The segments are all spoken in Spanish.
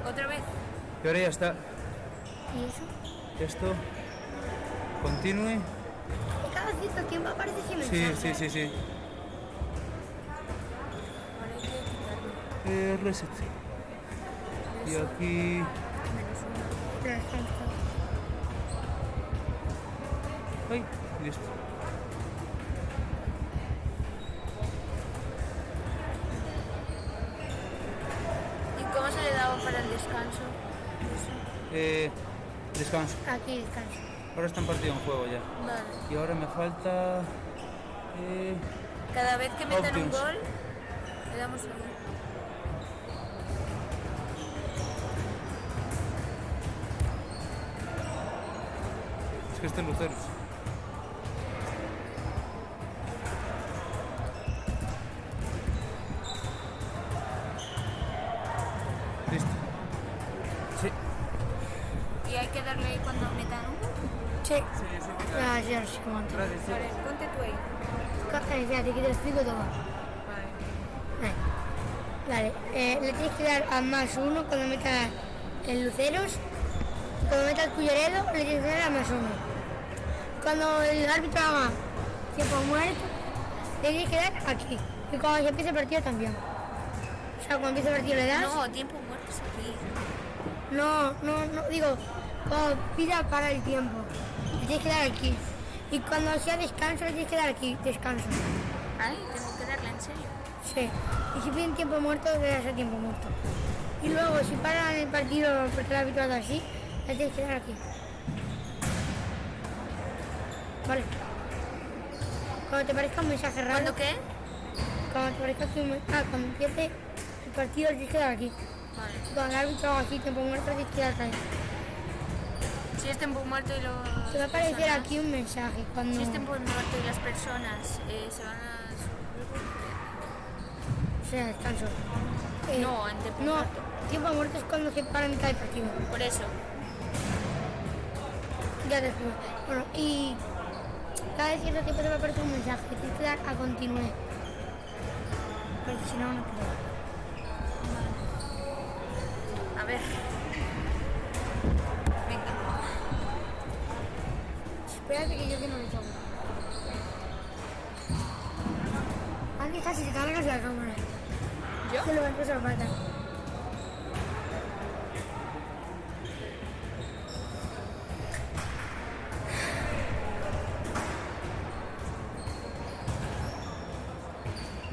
¿Otra vez? Y ahora ya está. ¿Y eso? Esto. Continúe. Y cada cierto tiempo aparece ese Sí, mensaje. sí. Ahora hay que quitarlo. Reset. Y aquí. Pero descansa. Ay, listo. ¿Y cómo se le daba para el descanso? Descanso. Aquí descansa. Ahora está en partido en juego ya. Vale. Y ahora me falta. Cada vez que metan un Options. gol, le damos ahí. Es que este es Luceros. Listo. Sí. Y hay que darle ahí cuando metan un gol. Sí. Ya no sé cómo antes. Gracias. Vale, ponte tú ahí. Fíjate que te lo explico todo. Vale. Vale, le tienes que dar a +1 cuando metas el Luceros. Cuando metas el Culleredo, le tienes que dar a +1. Cuando el árbitro haga tiempo muerto, le tienes que dar aquí. Y cuando se empiece el partido también. O sea, cuando empiece el partido le das. No, tiempo muerto es aquí. No, digo, cuando pida para el tiempo, le tienes que dar aquí. Y cuando sea descanso, le tienes que dar aquí, descanso. Ay, tengo que darle en serio. Sí. Y si piden tiempo muerto, le das a tiempo muerto. Y luego, si paran el partido porque lo ha habituado así, le tienes que dar aquí. Vale. Cuando te parezca un mensaje raro. ¿Cuándo qué? Cuando te parezca que cuando empiece el partido, le tienes que dar aquí. Vale. Y cuando el árbitro haga así, tiempo muerto, le tienes que dar ahí. Si es tiempo muerto y los... Te va a aparecer aquí un mensaje cuando... Si es tiempo muerto y las personas se van a... O sea, descanso. No, en tiempo No, muerto. tiempo muerto es cuando se para en mitad del partido. Por eso. Ya después. Bueno, y cada cierto tiempo te va a aparecer un mensaje. Tienes que dar a continuar. Porque si no, no puedo. A ver. Venga. Espérate que yo que no le toco. Antes casi te cargas la cámara. ¿Yo? Se lo va a empezar a falta.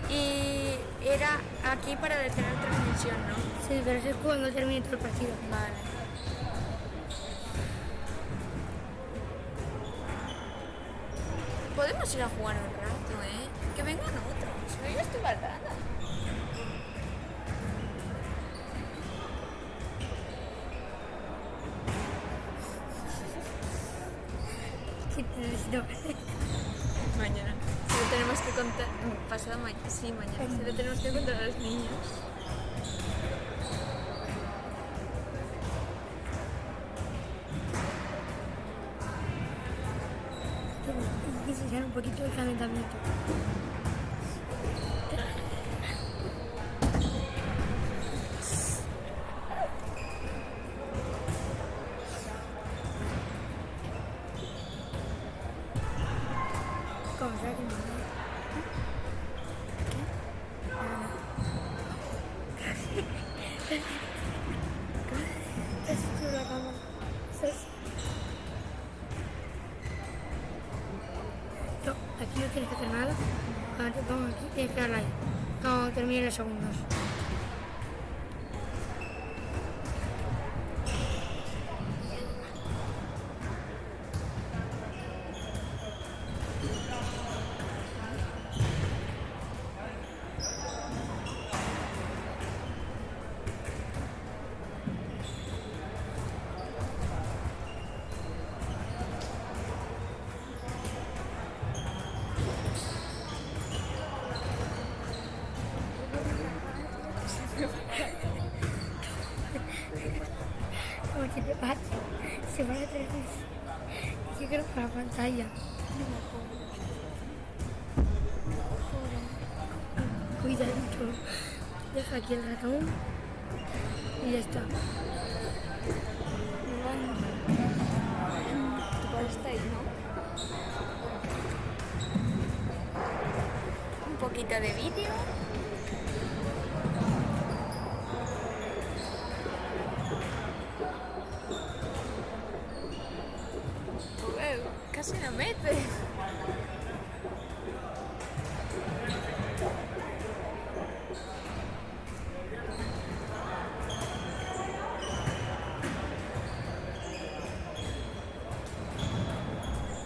Y era aquí para detener transmisión, ¿no? Sí, pero eso es cuando termine todo el partido. Vale. Podemos ir a jugar un rato, ¿eh? Que vengan otros. Yo ya estoy baldada. Sí, necesito. Mañana. Se lo tenemos que contar. Pasado mañana. Sí, mañana. Se lo tenemos que contar a los niños. Quise echar un poquito de calentamiento. ¿Cómo se que no? Casi tiro la cámara. No, aquí no tienes que hacer nada. Cuando te pongo aquí, tienes que darle ahí. Cuando termine los segundos. Como que te pasa, se van a traer. Yo creo que la pantalla. Cuidadito. Deja aquí el ratón y ya está. poquito de vídeo. Casi no mete.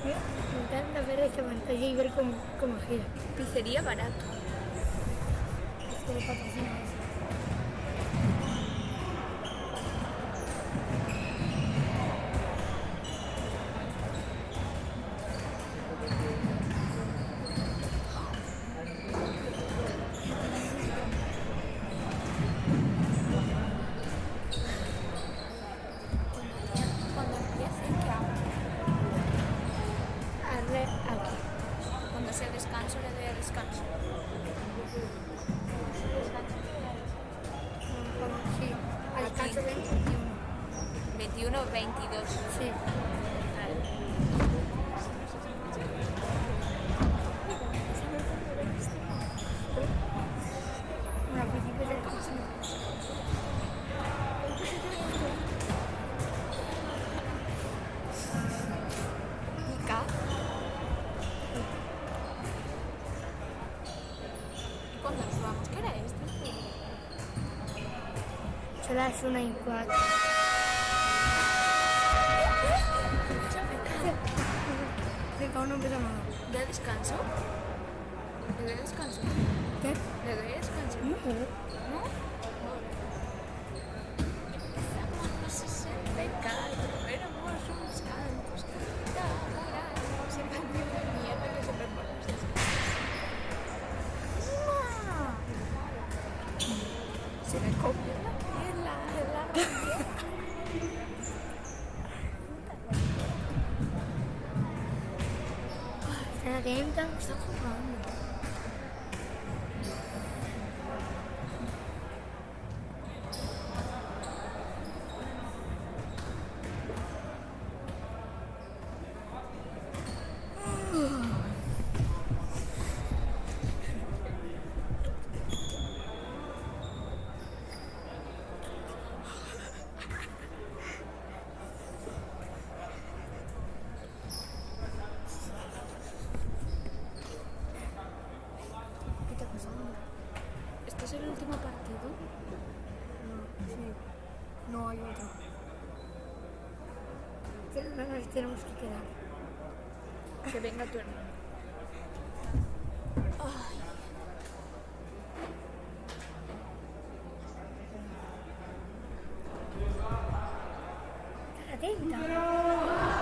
Me encanta ver esta pantalla y ver cómo gira. Pizzería barato. Es que le patrocina eso. Cuando empiece, ¿qué hago? Hazle aquí. Cuando sea descanso, le doy a descanso. Sí, al Aquí. descanso 21. 21, 22. Sí. Bueno, al principio del descanso. Pica. ¿Y cuándo nos vamos? ¿Qué era esto? Son las 1:04. Venga, aún no empieza nada. ¿De descanso? ¿Le doy descanso? ¿Qué? ¿Le doy descanso? No. ¿No? Empezamos los 64, éramos unos santos, cantamos, esa canción de mierda que siempre ponemos. Se me comió la piel, la Está atenta, está jugando. ¿Qué te ha pasado? ¿Este es el último partido? No, sí. No hay otro. Pero no nos tenemos que quedar. Que venga tu hermano. Ay, Está atenta.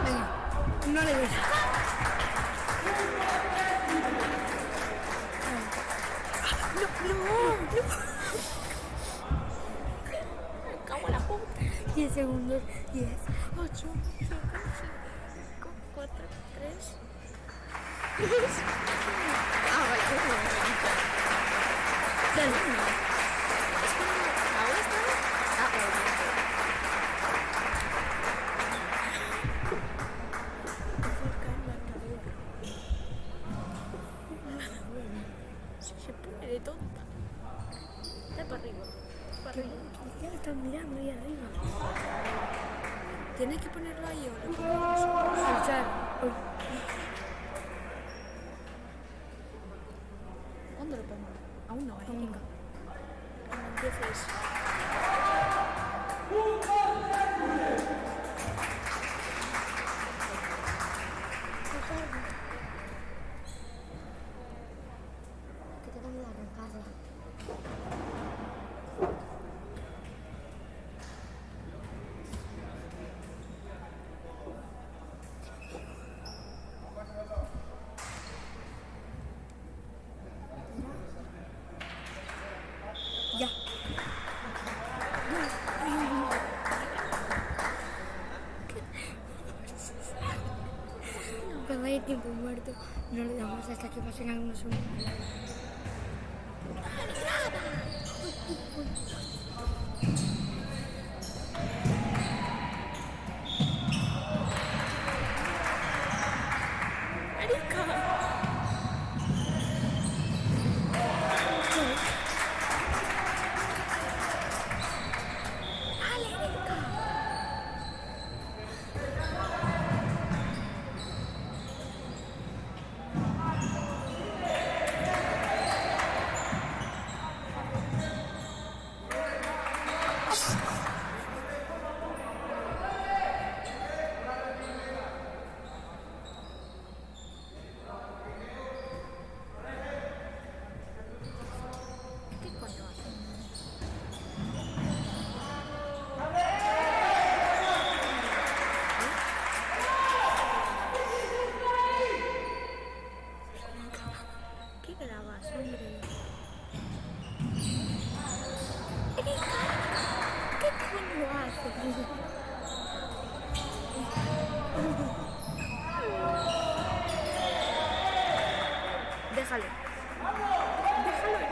Venga, no le des. me cago en la puta. 10 segundos. 10. 8, 5, 5, 4, 3. Ah, vale, un momento. Dale. Es que no, ahora está. Ah, vale. Se pone de tonta. Da para arriba. Para arriba. Ya lo están mirando ahí arriba. ¿Tiene que ponerlo ahí o lo ponemos? Saltar. Uy. ¿Cuándo lo pongo? Aún no, Aún no. venga. Cuando empieces. Que te cambia la casa. Ya. Cuando hay tiempo muerto, no le damos hasta que pasen algunos segundos. Marica. va a hacer? Déjalo. Déjalo.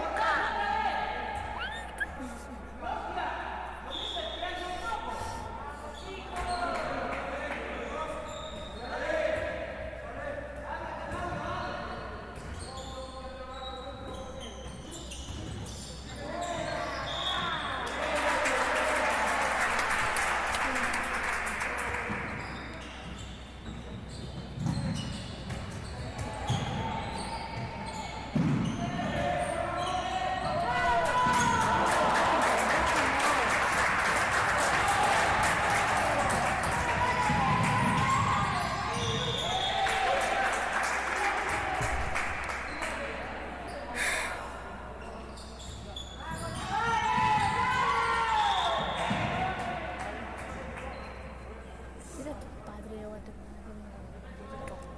Era tu padre o a tu madre.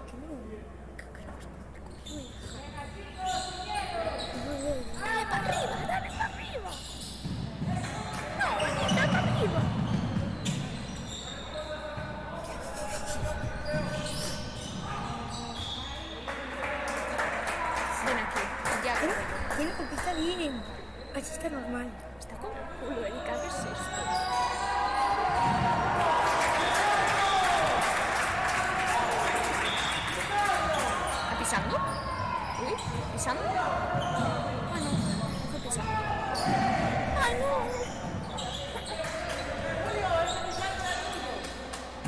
¿Qué me Dale para arriba, dale para arriba. No, dale para arriba. Ven aquí, ya. Tiene que está bien. Así está normal. Está con culo, Erika, ¿qué es esto? ¿Está pisando? Uy, ¿pisando? Ah, no, no fue pisando. ¡Ay, no!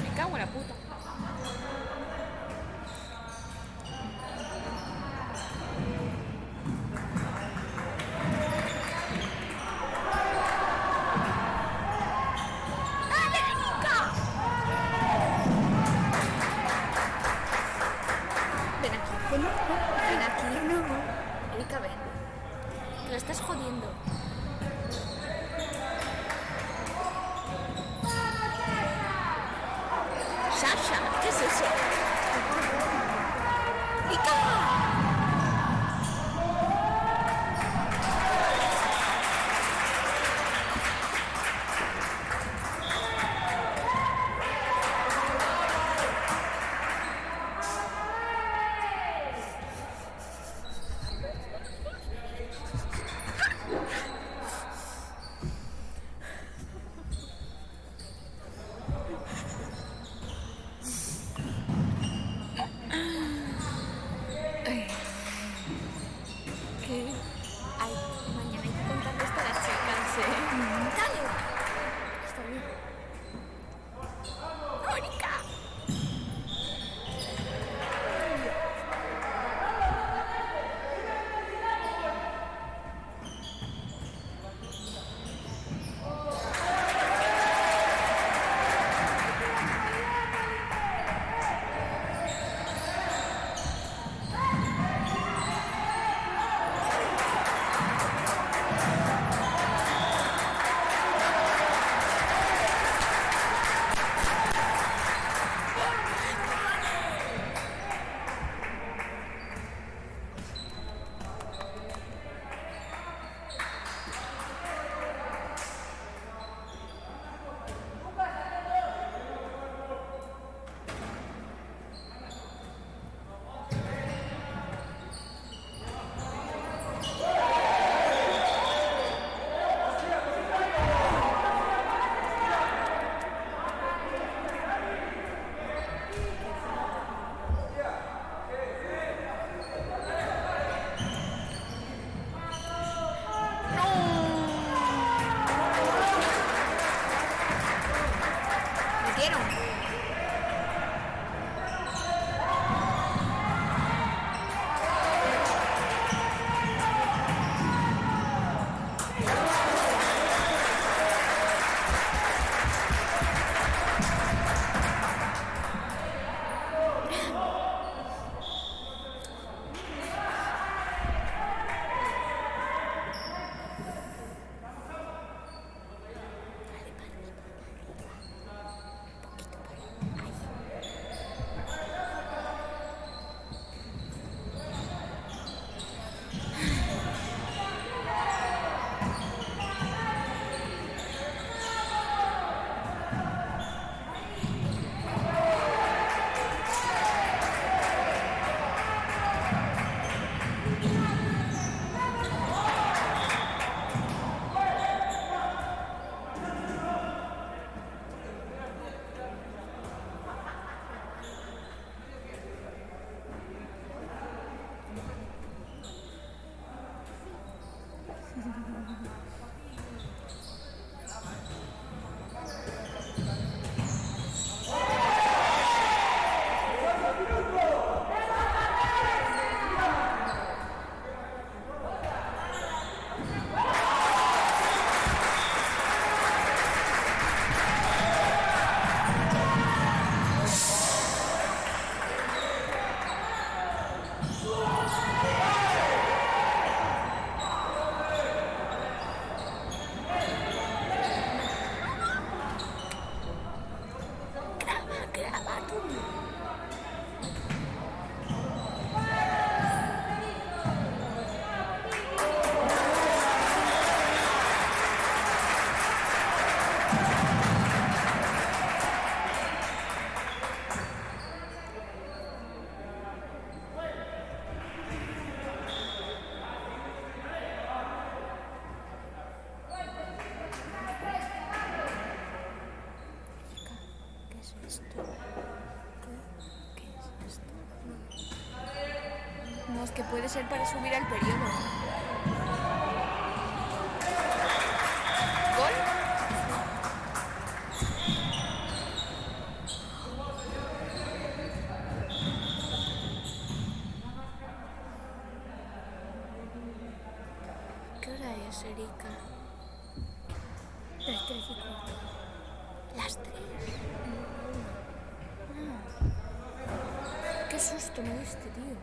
Me cago en la puta. Ven aquí. Ven aquí. No. Erika, ven. Que la estás jodiendo. Sasha, ¿qué es eso? Erika. Vamos, que puede ser para subir al periodo. ¿Gol? ¿Qué hora es, Erika? Las 3:15. Las 3. Qué susto me diste, tío.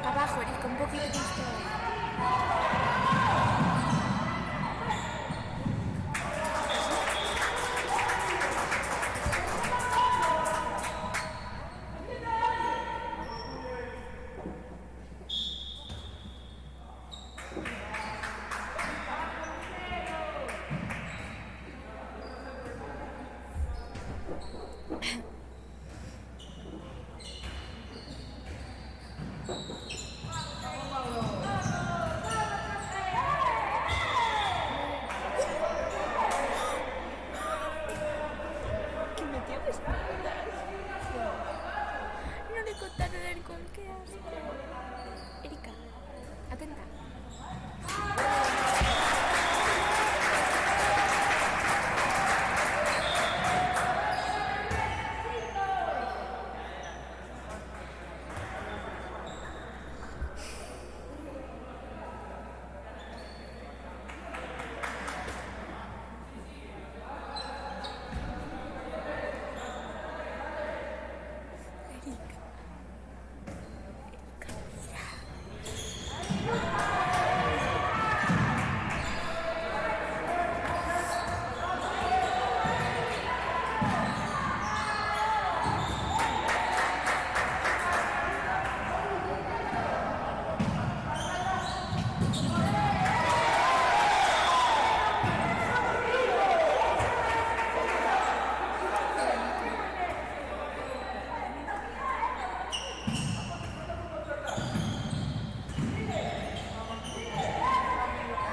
Abajo, Erika, un poquito más todavía. Que metió de espaldas. No le contaron el gol, qué asco. Erika, atenta. Erika. Erika, mira.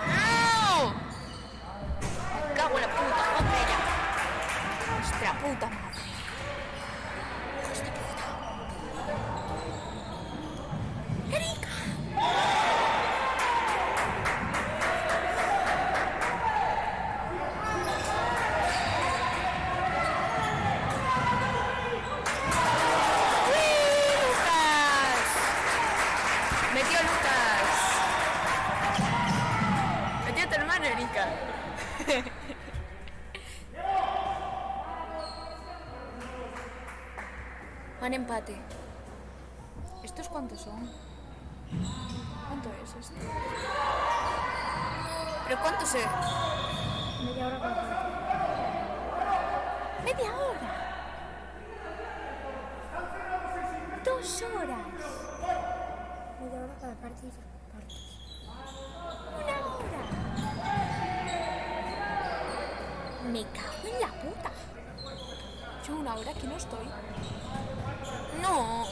¡No! Me cago en la puta, hombre, ya. Nuestra puta madre. Hijos de puta. ¡Erika! ¡Uy, Lucas! Metió Lucas. Metió a tu hermano, Erika. Van empate. ¿Estos cuántos son? ¿Cuánto es esto? ¿Pero cuánto es? Media hora para partido. ¡Media hora! 2 horas. Media hora cada partido. ¡Una hora! Me cago en la puta. Yo 1 hora aquí no estoy. No.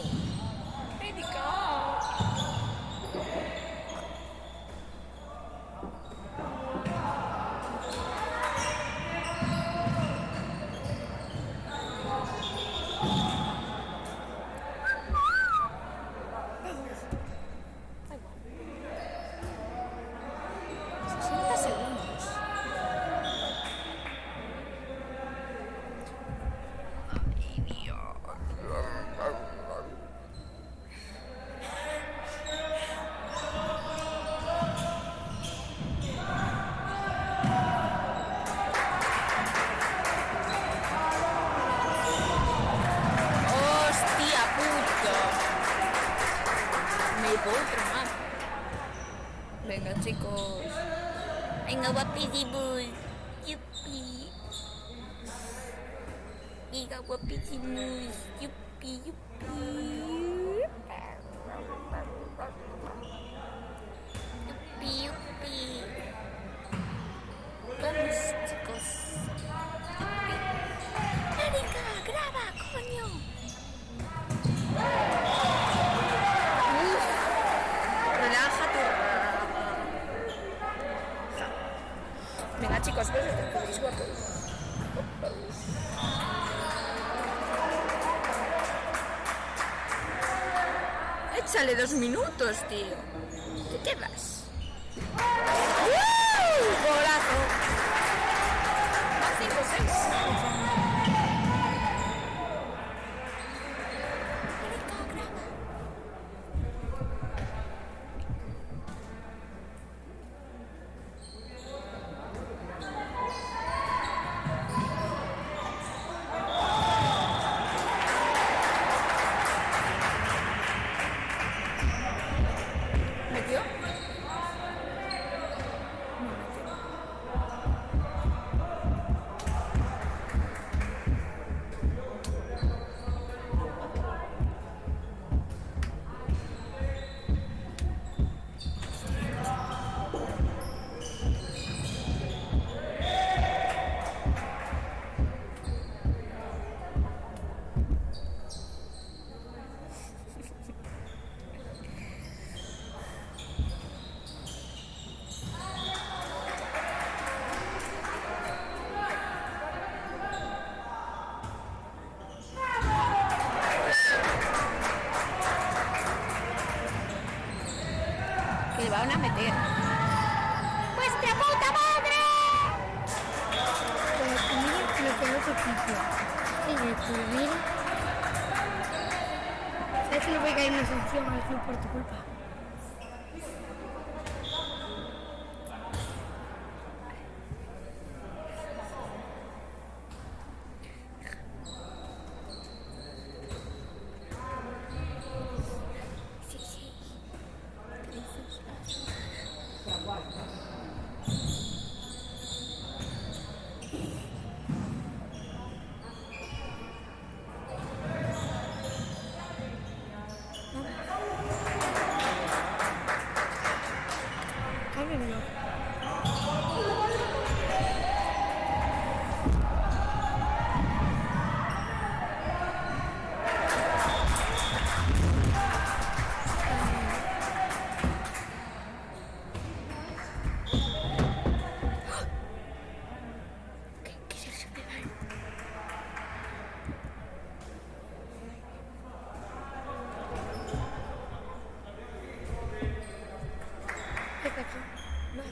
Erika. Da igual. 60 segundos. Ay, Dios. ¡Hostia puta! Me puedo tromar. Venga, chicos. Venga, guapísimos. Yupi. Venga, guapísimos. Yupi, yupi. Yupi, yupi. Vamos, chicos. Yupi. Erika, graba, coño. Uf, relájate. Sale 2 minutos, tío. ¿Qué te vas? ¡Golazo! Va 5-6. ¿Metió? Que le van a meter. ¡Vuestra puta madre! Como que miren lo que hago equipo. Sí, de tu mira. ¿Sabes que le voy a caer una sanción al club por tu culpa? Cámbiamelo. ¿Qué es eso de mal? ¿Qué pasó? Más.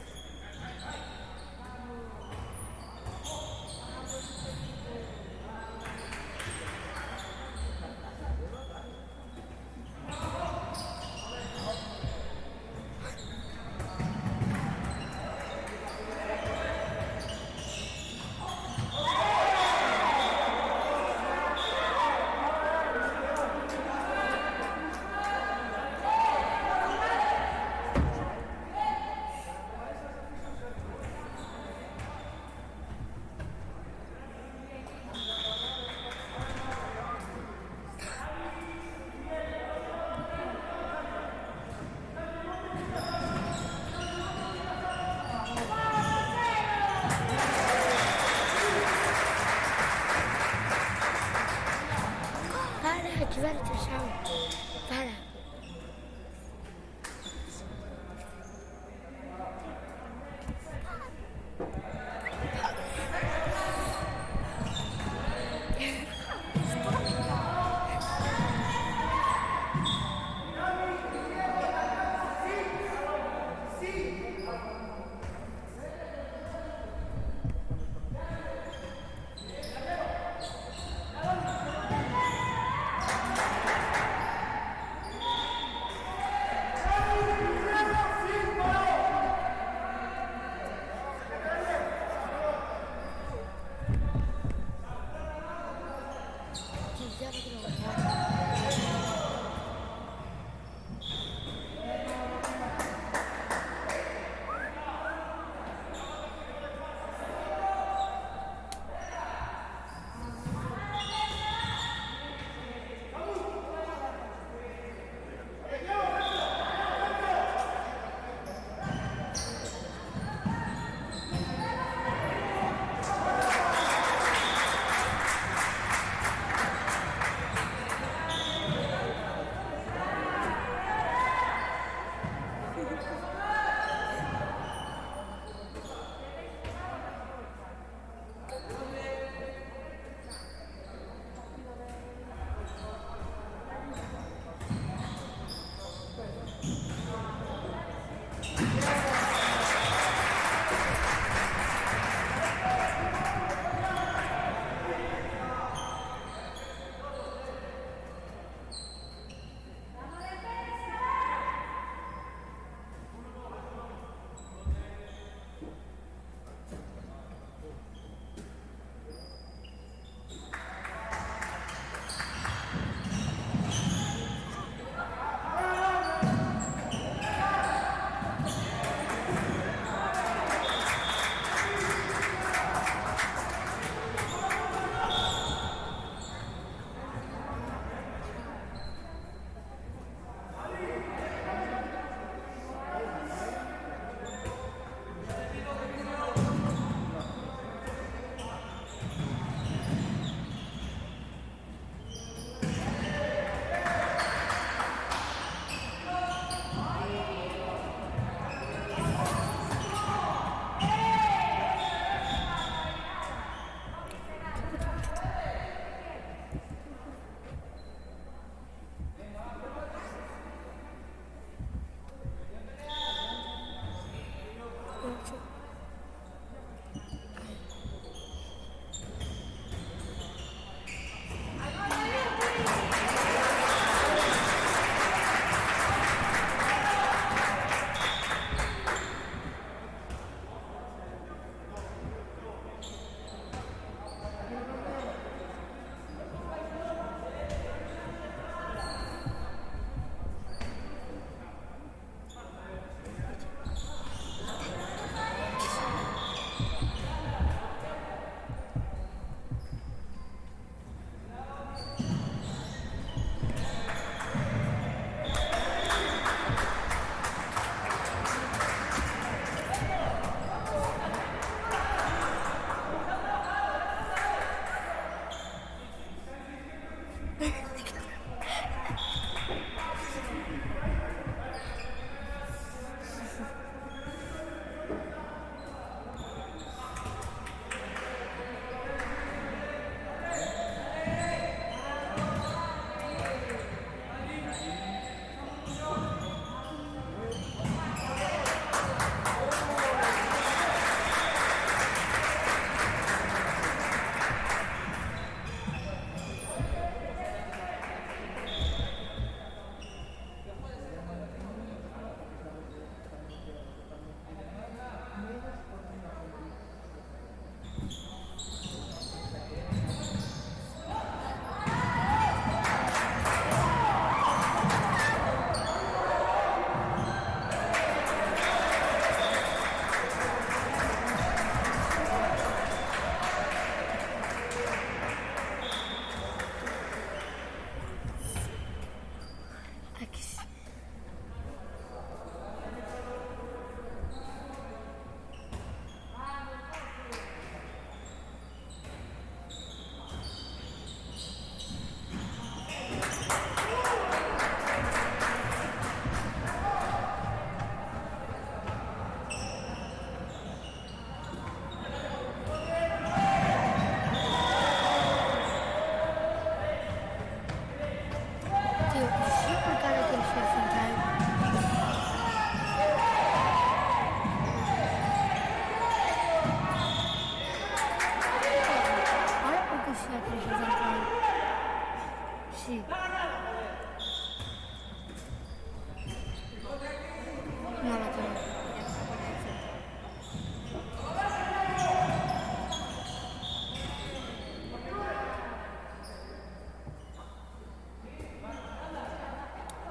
Para, que vai retrasado. Para.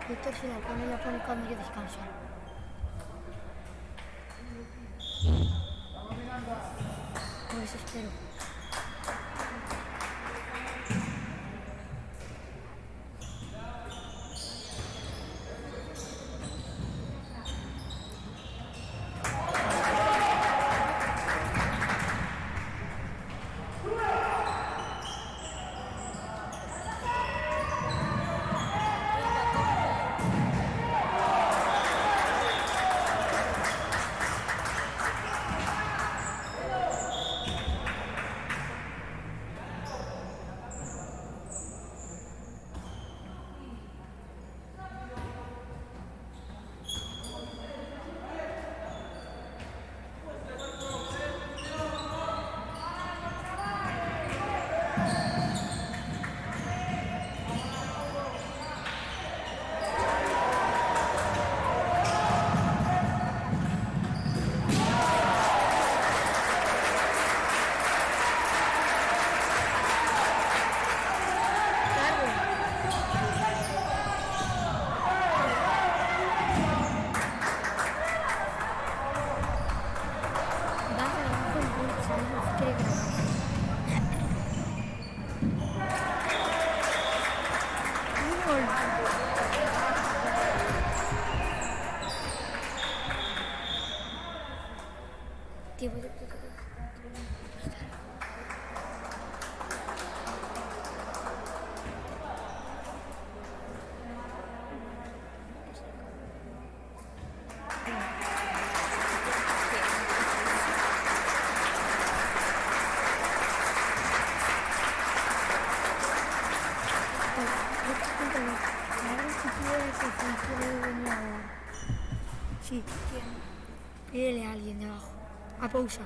Víctor si la pone cuando yo descanso. Pues espero. Sí. ¿Quién? Pídele a alguien de abajo. A pausa.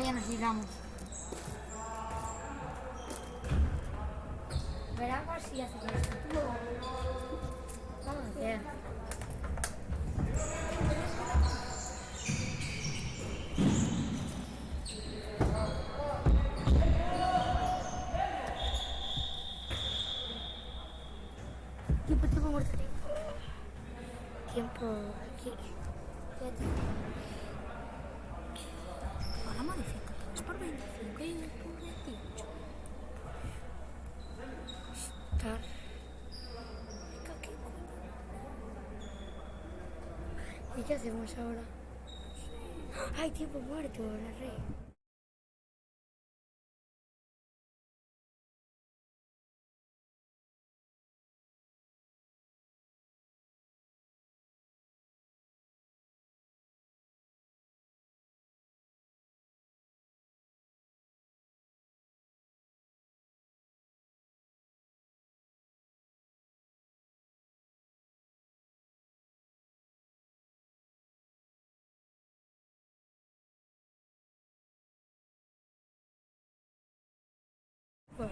ya nos llegamos. Veramos si haces esto. Vamos a ver. Tiempo muerto. Tiempo aquí. Ahora modifica 3 por 25 y 1 por 28. Estar. ¿Y qué hacemos ahora? ¡Ay, tiempo muerto, la rey! Bueno.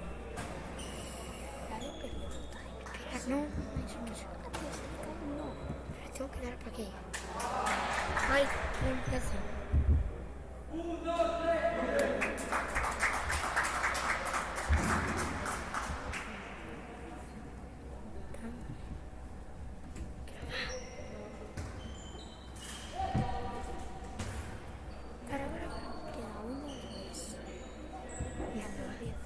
Espera, no, eso no sé. No. Tengo que dar para aquí. Ay, no empieza. Queda 1 y 3. Ya, no, 10.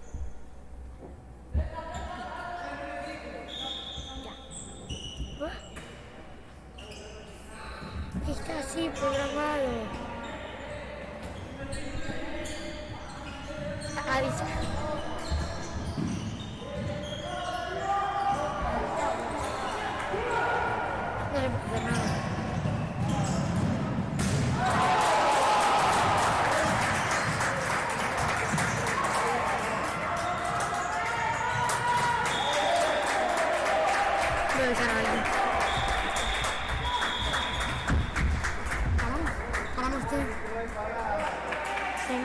Está así programado. Avisa. No le puedo hacer nada. Voy a avisar a alguien. Paramos tú. 5.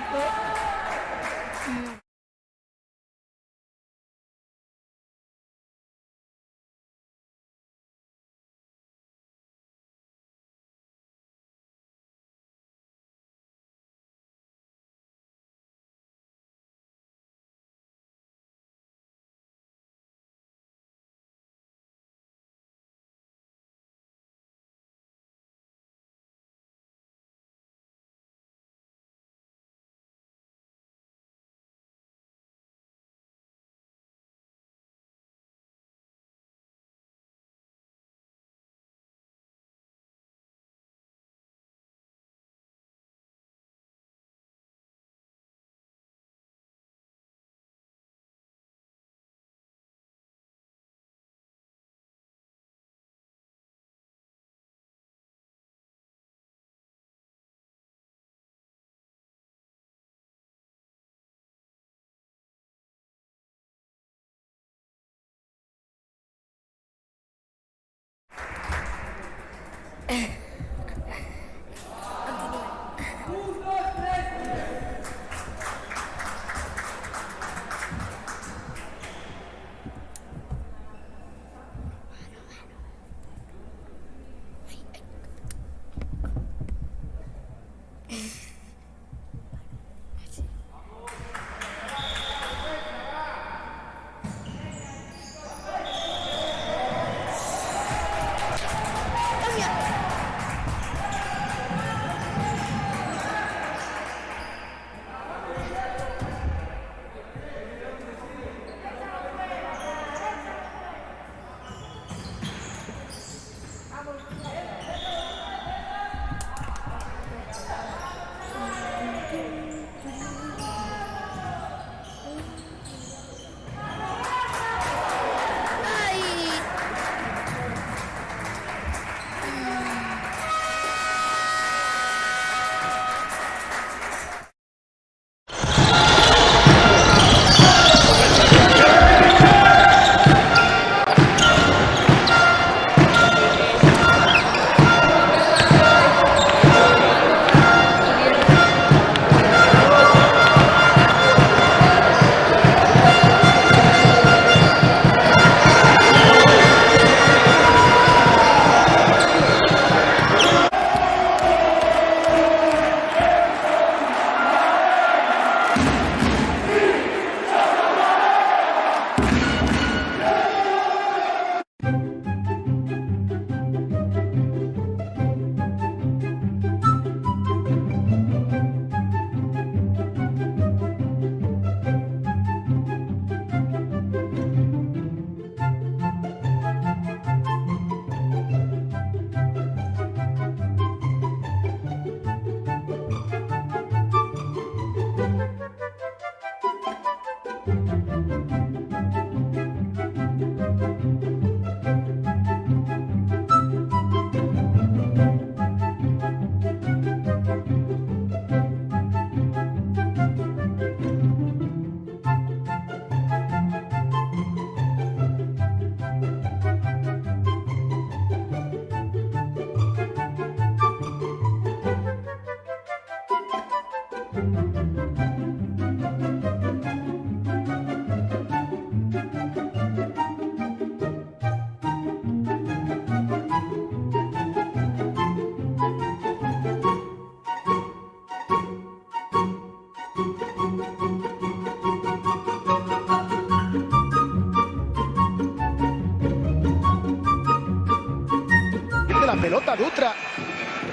La pelota Dutra,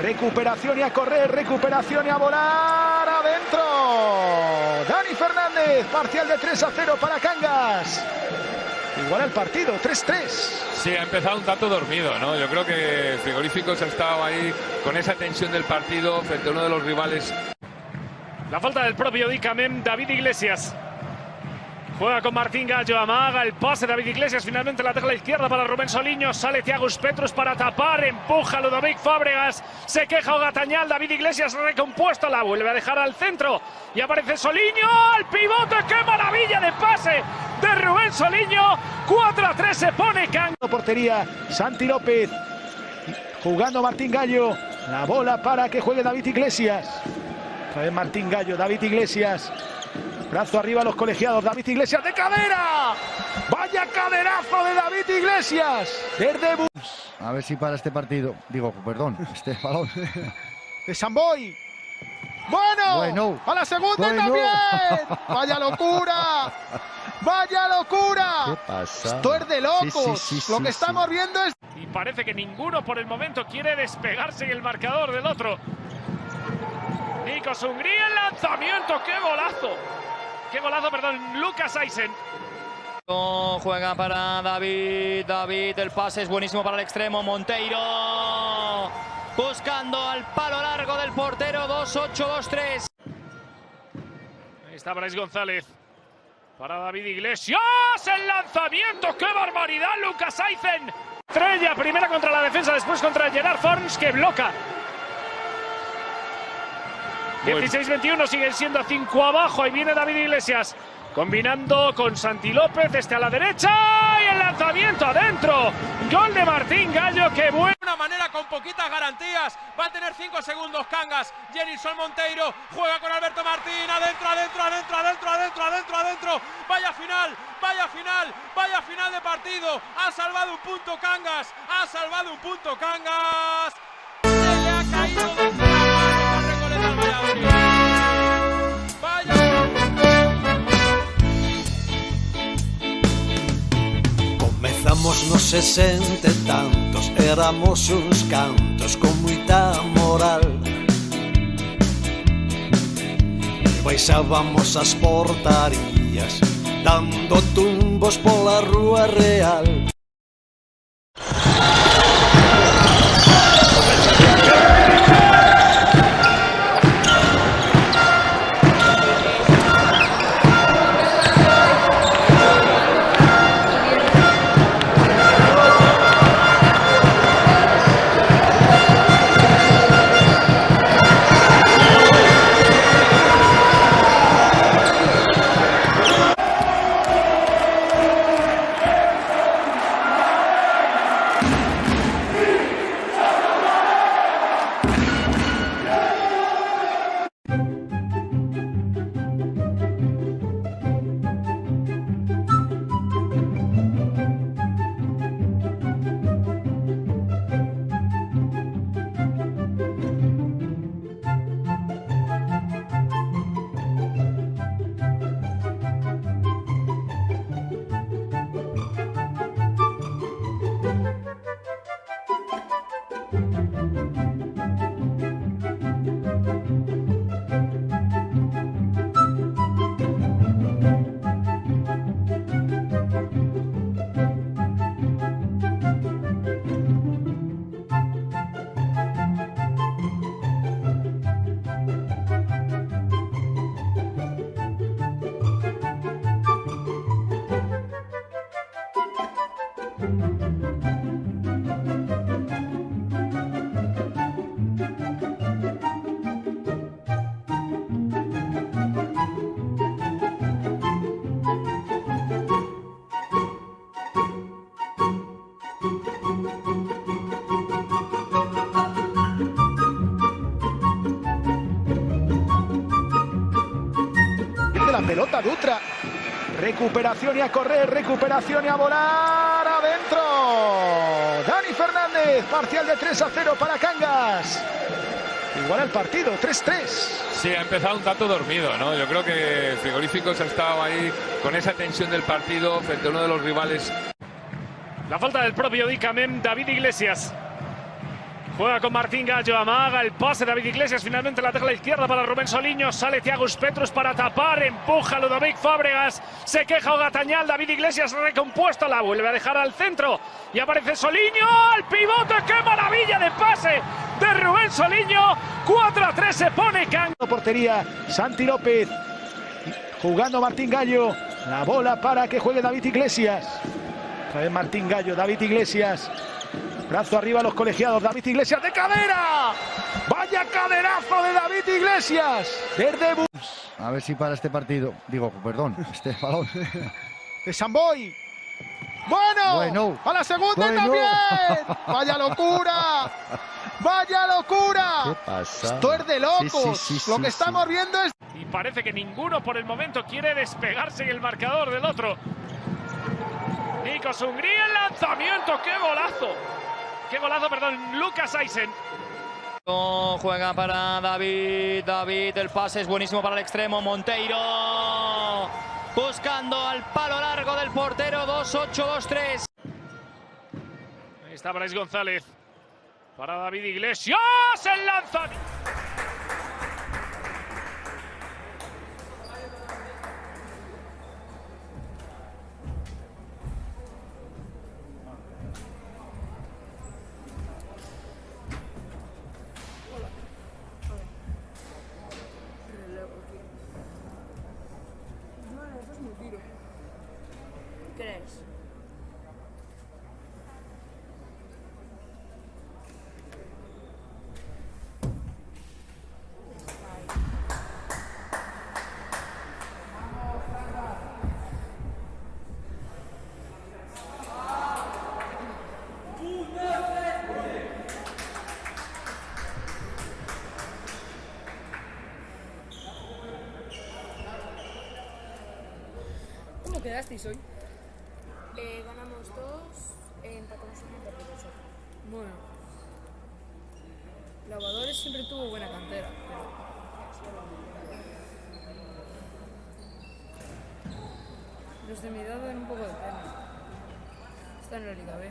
recuperación y a correr, recuperación y a volar adentro. Dani Fernández, parcial de 3-0 para Cangas. Igual el partido, 3-3. Sí, ha empezado un tanto dormido, ¿no? Yo creo que Frigoríficos ha estado ahí con esa tensión del partido frente a uno de los rivales. La falta del propio Dicamem, David Iglesias. Juega con Martín Gallo, amaga el pase David Iglesias, finalmente la deja a la izquierda para Rubén Soliño, sale Thiagus Petrus para tapar, empuja Ludovic Fábregas, se queja Ogatañal, David Iglesias recompuesto, la vuelve a dejar al centro y aparece Soliño, al pivote, qué maravilla de pase de Rubén Soliño, 4-3 se pone Cangas. Portería, Santi López, jugando Martín Gallo, la bola para que juegue David Iglesias. Otra vez Martín Gallo, David Iglesias. Brazo arriba a los colegiados, David Iglesias de cadera. Vaya caderazo de David Iglesias. Desde a ver si para este partido, digo, perdón, este balón. de Samboy. Bueno, a la segunda también. Vaya locura. Vaya locura. ¿Qué pasa? Esto es de locos. Sí, Lo que estamos viendo es... Y parece que ninguno por el momento quiere despegarse en el marcador del otro. Nikos Hungría, el lanzamiento, qué golazo. Qué golazo, perdón, Lucas Eisen. Juega para David, el pase es buenísimo para el extremo, Monteiro. Buscando al palo largo del portero, 2-8-2-3. Ahí está Brais González. Para David Iglesias, el lanzamiento, qué barbaridad, Lucas Eisen. Estrella, primera contra la defensa, después contra Gerard Forns, que bloca. 16-21, siguen siendo 5 abajo. Ahí viene David Iglesias, combinando con Santi López, este a la derecha, y el lanzamiento adentro. Gol de Martín Gallo, que bueno. De una manera con poquitas garantías, va a tener 5 segundos Cangas. Jenilson Monteiro juega con Alberto Martín, adentro. Vaya final de partido. Ha salvado un punto Cangas, Se le ha caído de Recoleta al Valladolid. Comezamos nos 60 e tantos, éramos uns cantos con moita moral. E baixábamos as portarías, dando tumbos pola rúa real. pelota Dutra. Recuperación y a correr, recuperación y a volar adentro. Dani Fernández, parcial de 3-0 para Cangas. Igual el partido, 3-3. Sí, ha empezado un tanto dormido, ¿no? Yo creo que Frigoríficos ha estado ahí con esa tensión del partido frente a uno de los rivales. La falta del propio Dicamem, David Iglesias. Juega con Martín Gallo, amaga el pase David Iglesias, finalmente la tecla izquierda para Rubén Soliño, sale Thiago Petrus para tapar, empuja Ludovic Fábregas, se queja Ogatañal, David Iglesias recompuesto, la vuelve a dejar al centro y aparece Soliño, al pivote, qué maravilla de pase de Rubén Soliño, 4-3 se pone Cangas. Portería, Santi López, jugando Martín Gallo, la bola para que juegue David Iglesias. Otra vez Martín Gallo, David Iglesias. Brazo arriba a los colegiados, David Iglesias de cadera. Vaya caderazo de David Iglesias. Verde Bus. A ver si para este partido. Digo, perdón, este balón. De Samboy. Bueno, a la segunda también. Vaya locura. Vaya locura. ¿Qué pasa? Esto es de locos. Sí, Lo que estamos viendo es... Y parece que ninguno por el momento quiere despegarse en el marcador del otro. Nikos Hungría, el lanzamiento, qué golazo. Qué golazo, perdón, Lucas Eisen. Juega para David, el pase es buenísimo para el extremo, Monteiro. Buscando al palo largo del portero, 2-8-2-3. Ahí está Brais González. Para David Iglesias, el lanzamiento. ¿Qué crees? ¿Cómo quedasteis hoy? Ganamos 2, empatamos 1 y perdimos 8. Bueno, Lavadores siempre tuvo buena cantera. Los de mi edad dan un poco de pena. Están en la Liga B.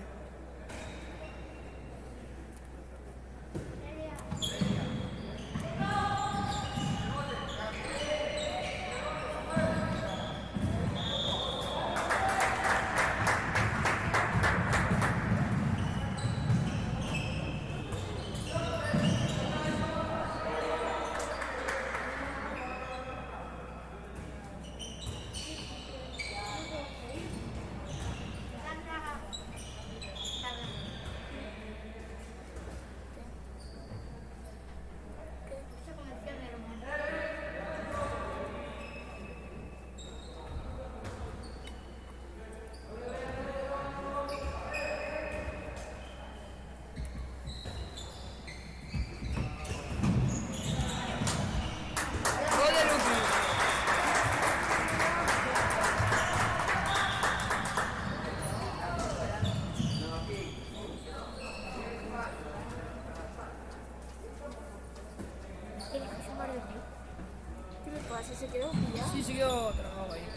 ¿Qué me pasa? ¿Se quedó pillado? Sí, siguió trabajado ahí.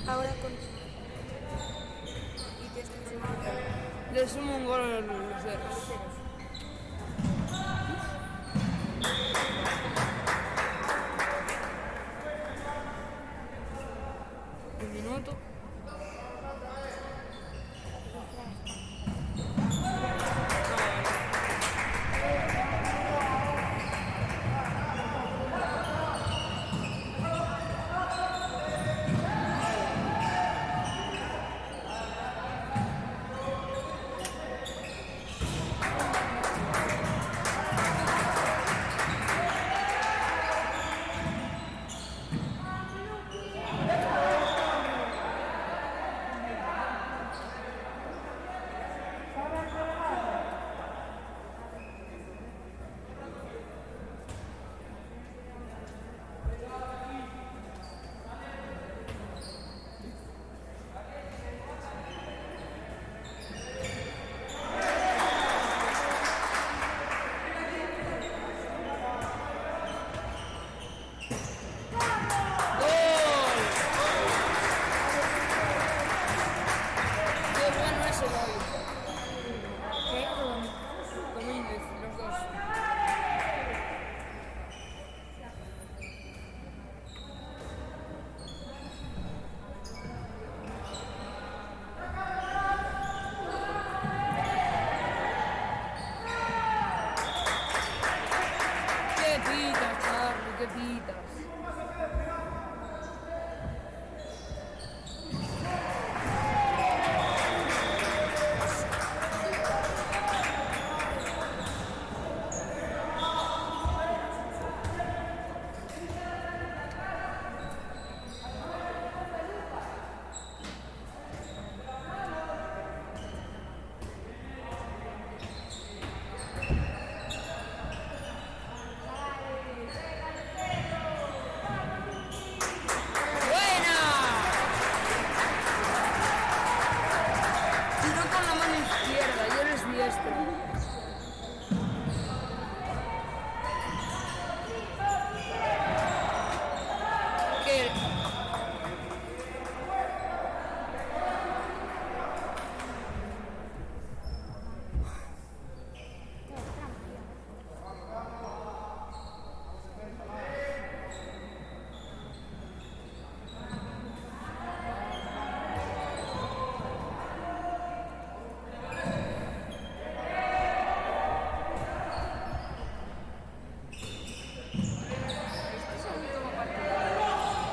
Ahora continúa. Y te estás sumando. Le sumo un gol a los Luceros. Un minuto. ¿Qué?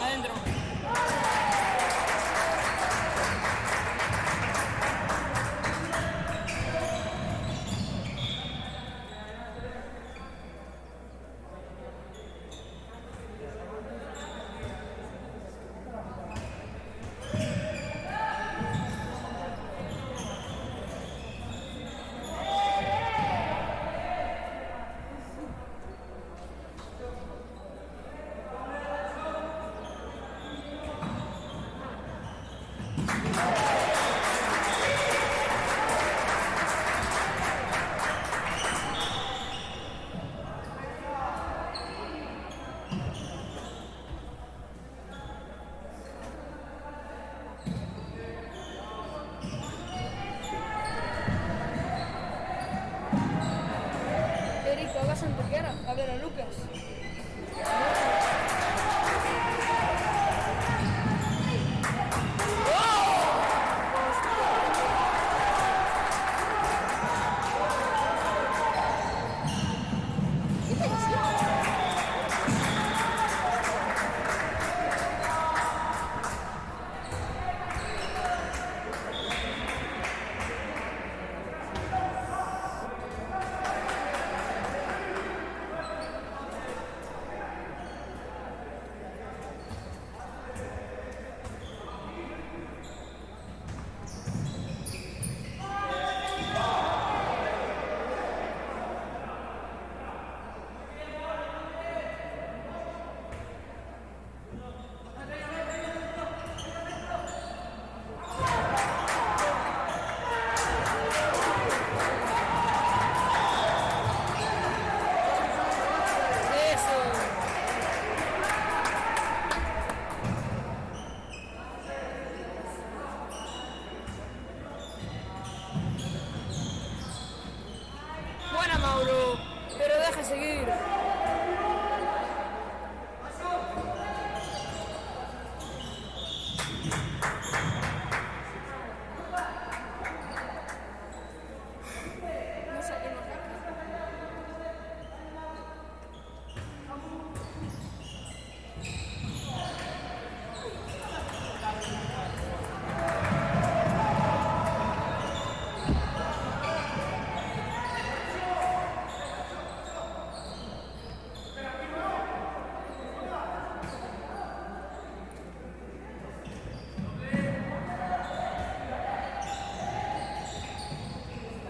Adentro. Eric, hagas en tu cara. A ver a Lucas. Buena, Mauro. Pero deja seguir. No salimos de aquí.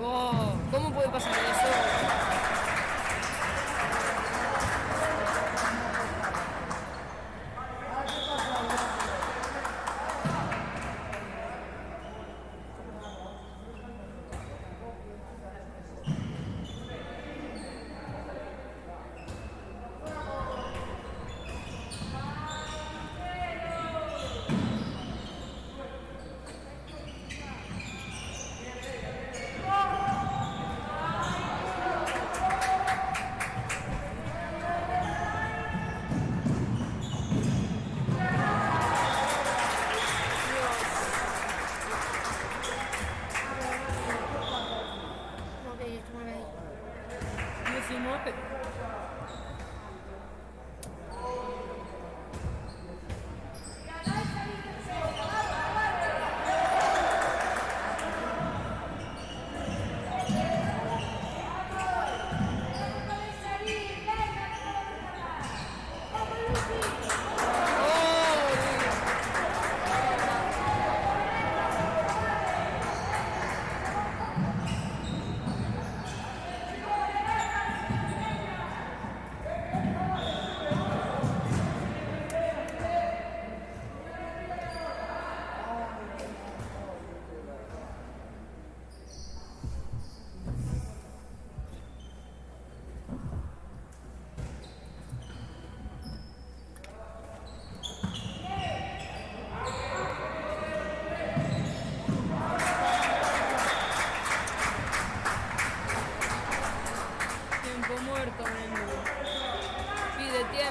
Oh, ¿cómo puede pasar eso? No, que yo estoy ahí. 19.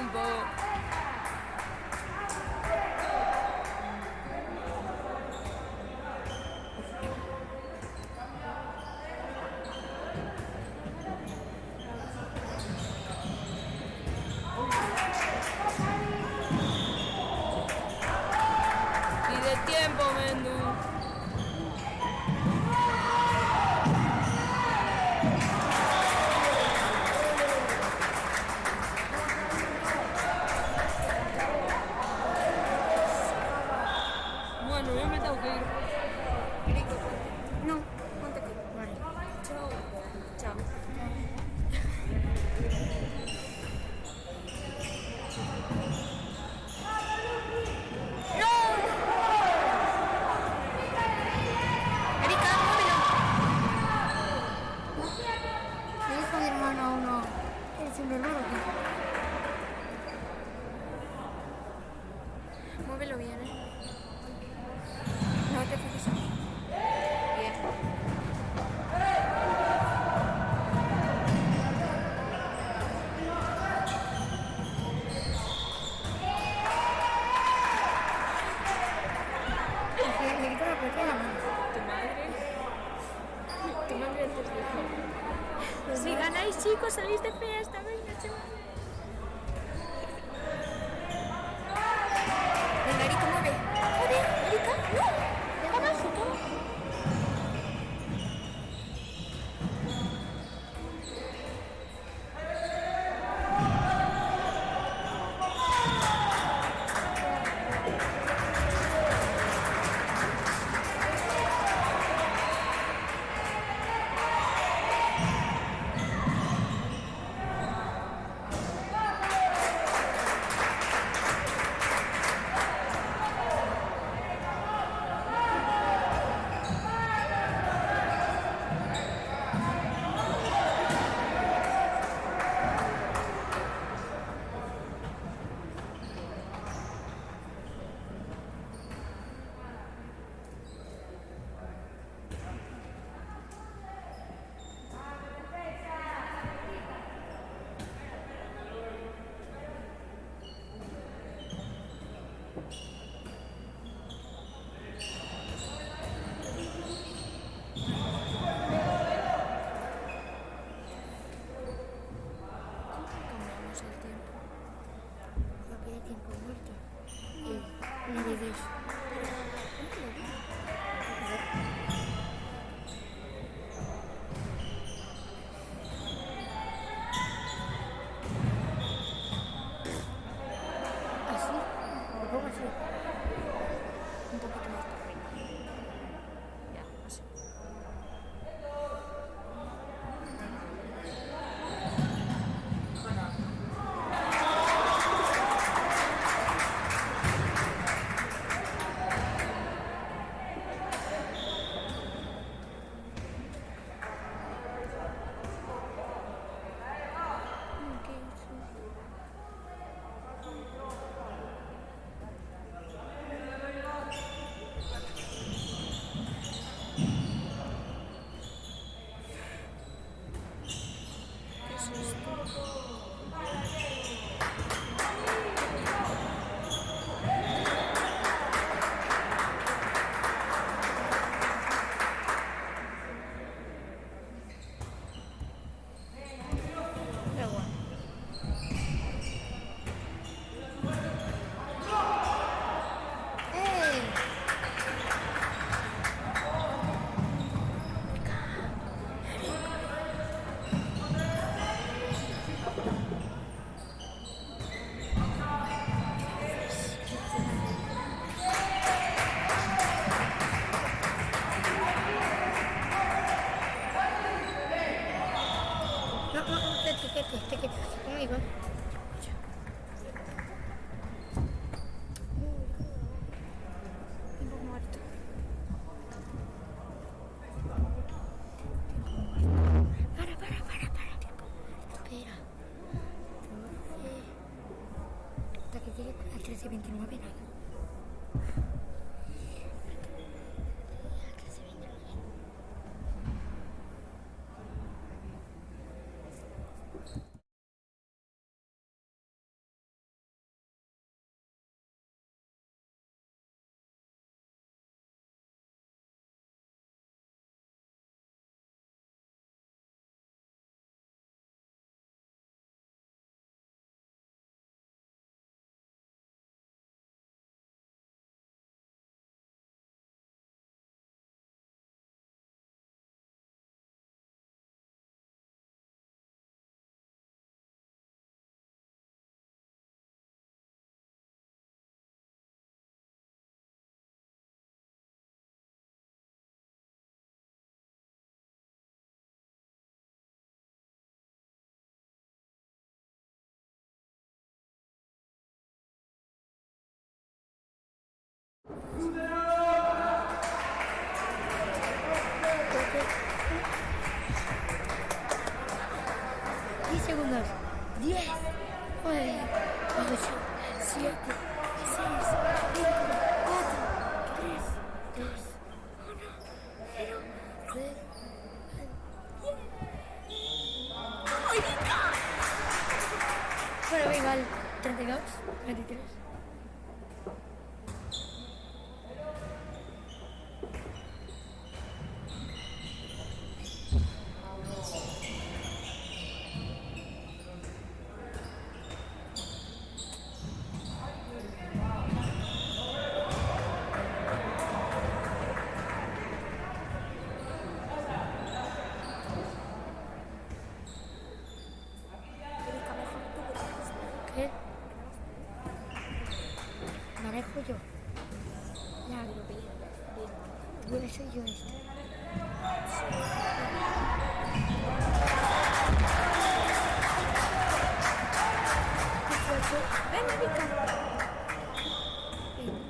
tiempo. Pide tiempo, Mendu. Bueno, yo me tengo que ir. No, ponte aquí. Vale. Chao. Chao. Erika, muévelo. Le dijo mi hermano a uno. ¿Eres un hermano o qué? Muévelo bien, No te fijes en mí. Bien. Le quito la pelota de la mano. Tu madre antes dijo. Si ganáis, chicos, salís de fiesta. Venga, chaval. Venga, Erika, mueve. Mueve, Erika. No. Abajo, todo. Cambiamos el tiempo. Porque hay tiempo muerto. Y me dices. Así. Lo pongo así. Un poquito más para arriba. Ya, así. Conmigo. segundos. 10, 9, 8, 7, 6, 5, 4, 3, 2, 1, 0, 0. Bueno, venga, al 32, 23. ¿Qué? Manejo yo. Ya, pero bien. Voy a ser yo esto. Venga, Vika. 20.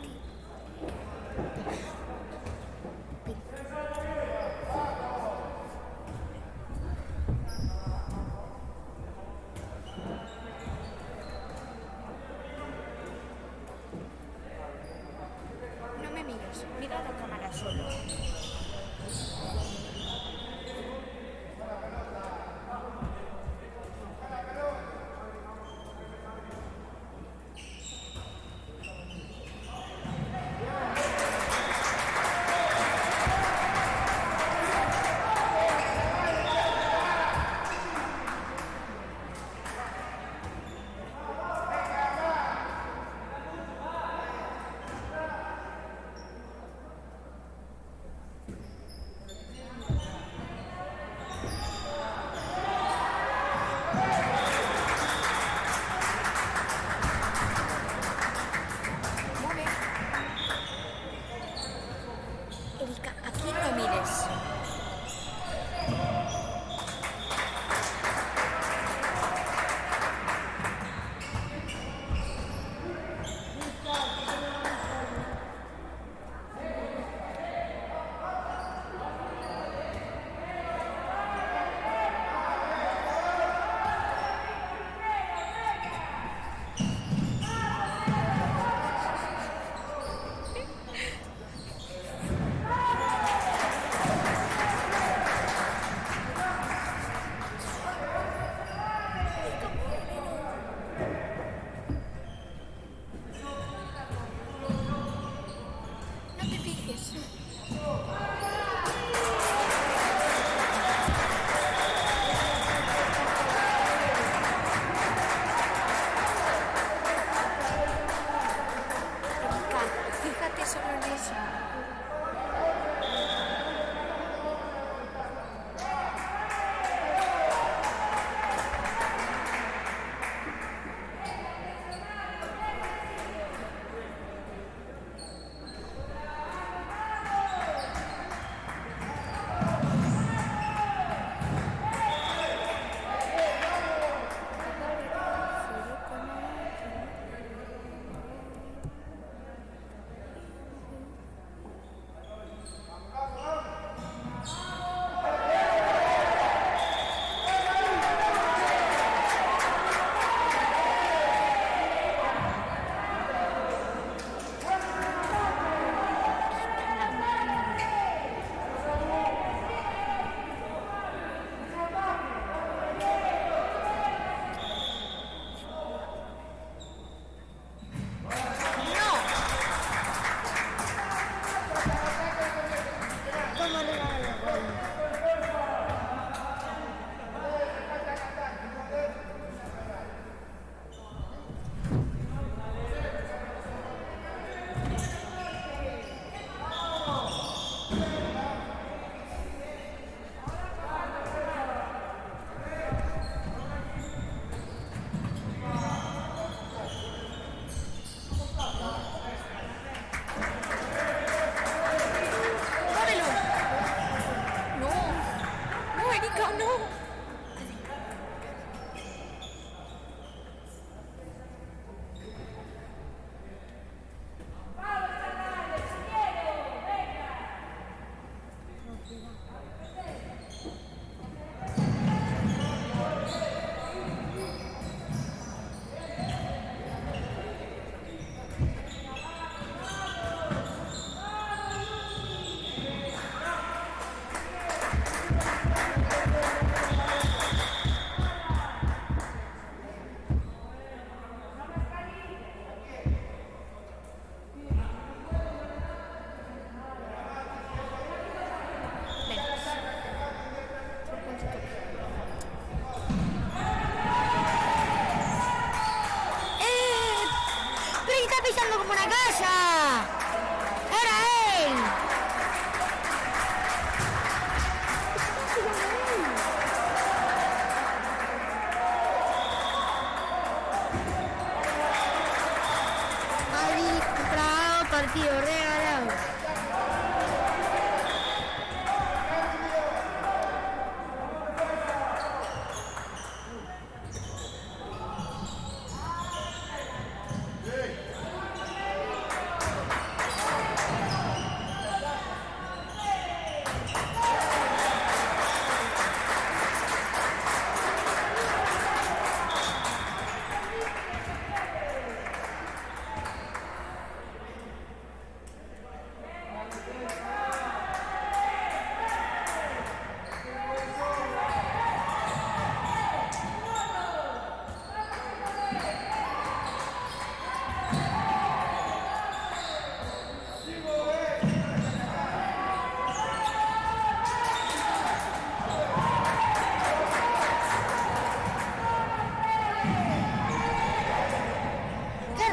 No me mires, mira la cámara solo. partido regalado.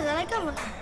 La cámara.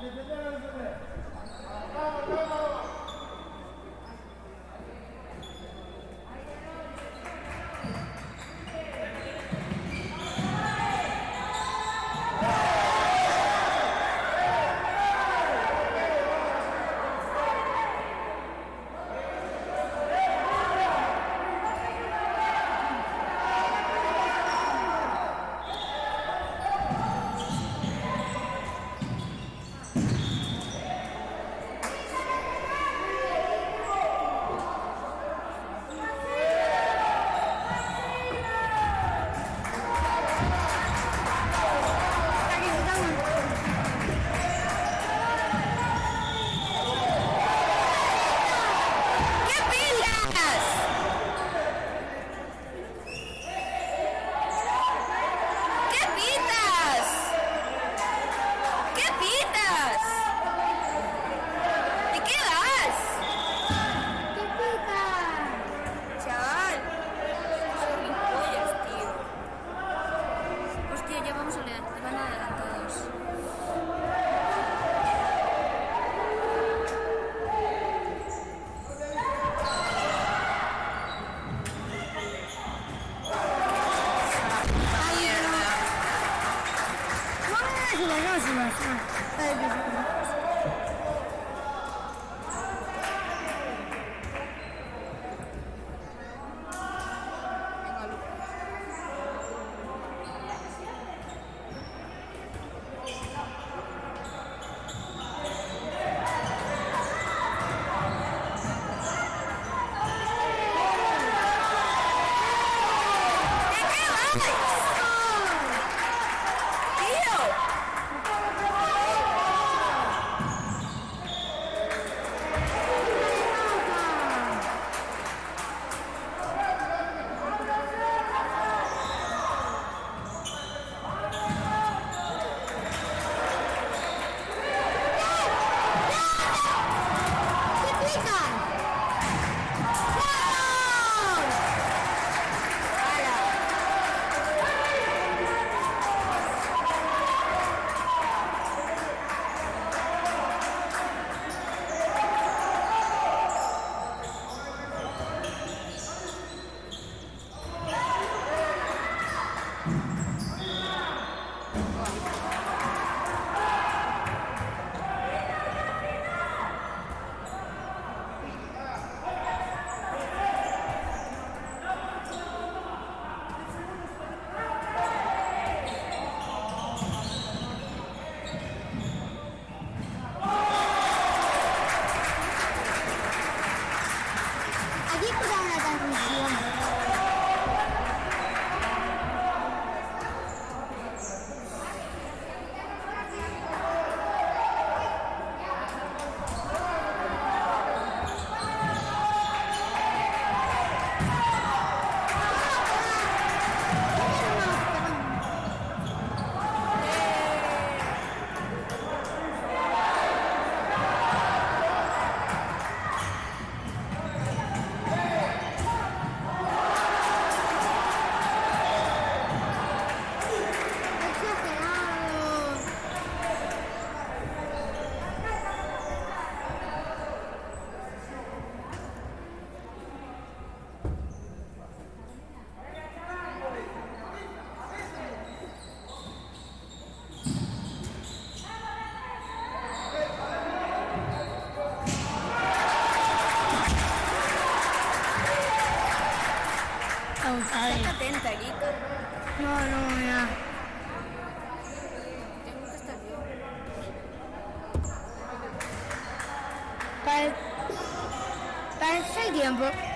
Estate atenta, Erika. No, ya. Tengo que estar yo. Para el tiempo.